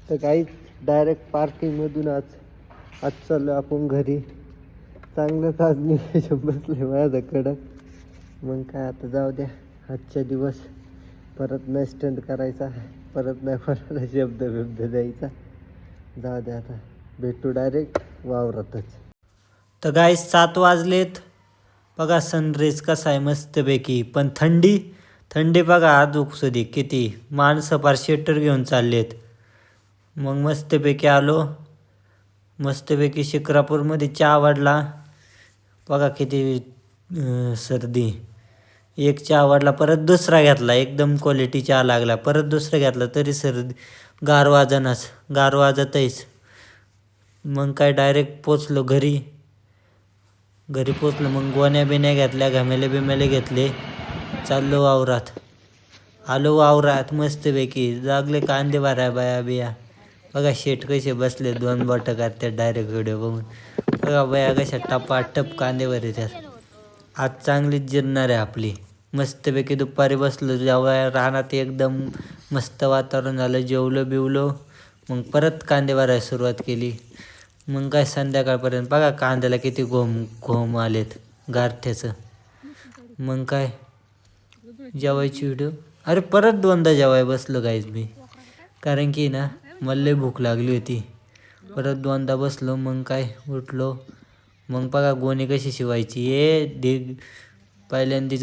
तर काहीच डायरेक्ट पार्किंगमधून आज चाललो आपण घरी. चांगलंच आज नियोजन बसले माझं कडक. मग काय आता जाऊ द्या, आजच्या दिवस परत नाही स्टंट करायचा, परत नाही कोणाला शब्द द्यायचा. जाऊ द्या, आता भेटू डायरेक्ट वावरातच. तर गाईस 7 वाजलेत. बघा सनराईज कसा आहे मस्तपैकी. पण थंडी बघा आजूक सुधी किती. माणसं फार स्वेटर घेऊन चाललेत. मग मस्तपैकी आलो. मस्तपैकी शिक्रापूरमध्ये चहा वाढला. बघा किती सर्दी. एक चहा वाढला, परत दुसरा घेतला, एकदम क्वालिटी चहा लागला, परत दुसरा घेतला तरी सर्दी गार वाजतच. मग काय डायरेक्ट पोचलो घरी पोचलो. मग गोण्या बिण्या घेतल्या, घमेले बिमेले घेतले, चाललो वावरात. आलो वावरात मस्तपैकी. जागले कांदे भराय बाया बिया. बघा शेट कसे बसले, 2 बोटं करतात डायरेक्ट व्हिडिओ बघून. बघा बाया कशा टपाटप कांदे भरतात. आज चांगलीच जिरणार आहे आपली. मस्तपैकी दुपारी बसलो जेव्हा रानात, एकदम मस्त वातावरण झालं. जेवलो बिवलो, मग परत कांदे भरायला सुरुवात केली. मग काय संध्याकाळपर्यंत बघा कांद्याला किती घोम आलेत गारठ्याचं. मग काय जेवायची व्हिडिओ. अरे परत 2दा जेवाय बसलो गाईज मी, कारण की ना मला लई भूक लागली होती. परत 2दा बसलो. मग काय उठलो. मग बघा गोणी कशी शिवायची. पहिल्यांदाच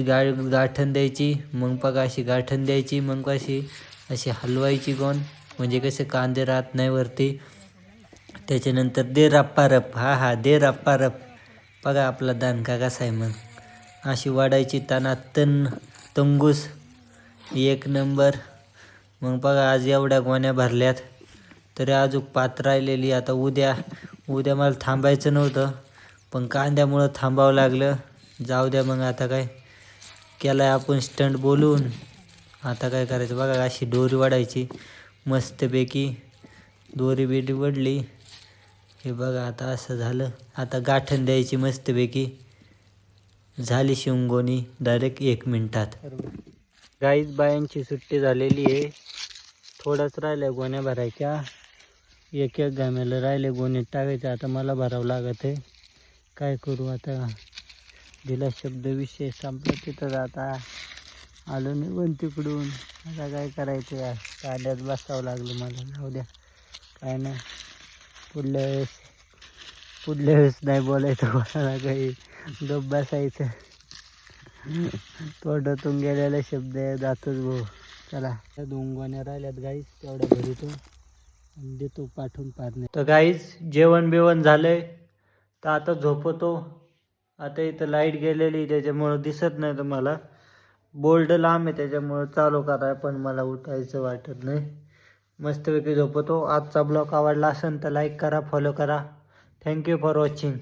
गाठण द्यायची, मग बघा अशी गाठण द्यायची, मग अशी हलवायची गोण, म्हणजे कसे कांदे राहत नाही वरती. त्याच्यानंतर दे रप्पा रप. दे रप्पा रप. बघा आपला दानका कसा आहे. मग अशी वाढायची तनातन तंगूस, 1 नंबर. मग बघा आज एवढ्या गोण्या भरल्यात, तरी अजून 5 राहिलेली. आता उद्या मला थांबायचं नव्हतं, पण कांद्यामुळं थांबावं लागलं. जाऊ द्या, मग आता काय केलाय आपण स्टंट बोलून. आता काय करायचं बघा, अशी दोरी वाढायची मस्तपैकी. दोरी बिरी वडली, हे बघा आता असं झालं. आता गाठण द्यायची मस्तपैकी. झाली शिवगोणी डायरेक्ट 1 मिनिटात. गाईज बायांची सुट्टी झालेली आहे. थोडंच राहिलं गोण्या भरायच्या. एक घामेलं राहिले गोणीत टाकायचं. आता मला भरावं लागत आहे. काय करू आता, दिला शब्द, विषय संपला तिथंच. आता आलो निघून तिकडून. आता काय करायचं यार, कांद्यात बसावं लागलं मला. जाऊ द्या, काय नाही. पुढल्या वेळेस नाही बोलायचं कोणाला काही, गप बसायचं. तोंडातून गेलेला शब्द जातोच भाऊ. चला 2 गोण्या राहिल्यात गाईस, तेवढ्या भरतो आणि देतो पाठवून पारणे. तर गाईस जेवण बिवण झालंय, तर आता झोपतो. आता इथं लाईट गेलेली, त्याच्यामुळं दिसत नाही तुम्हाला. बोल्ड लांब आहे, त्याच्यामुळं चालू कराय पण मला उठायचं वाटत नाही. मस्तपैकी झोपतो. आजचा ब्लॉग आवडला असेल तर लाईक करा, फॉलो करा. Thank you for watching.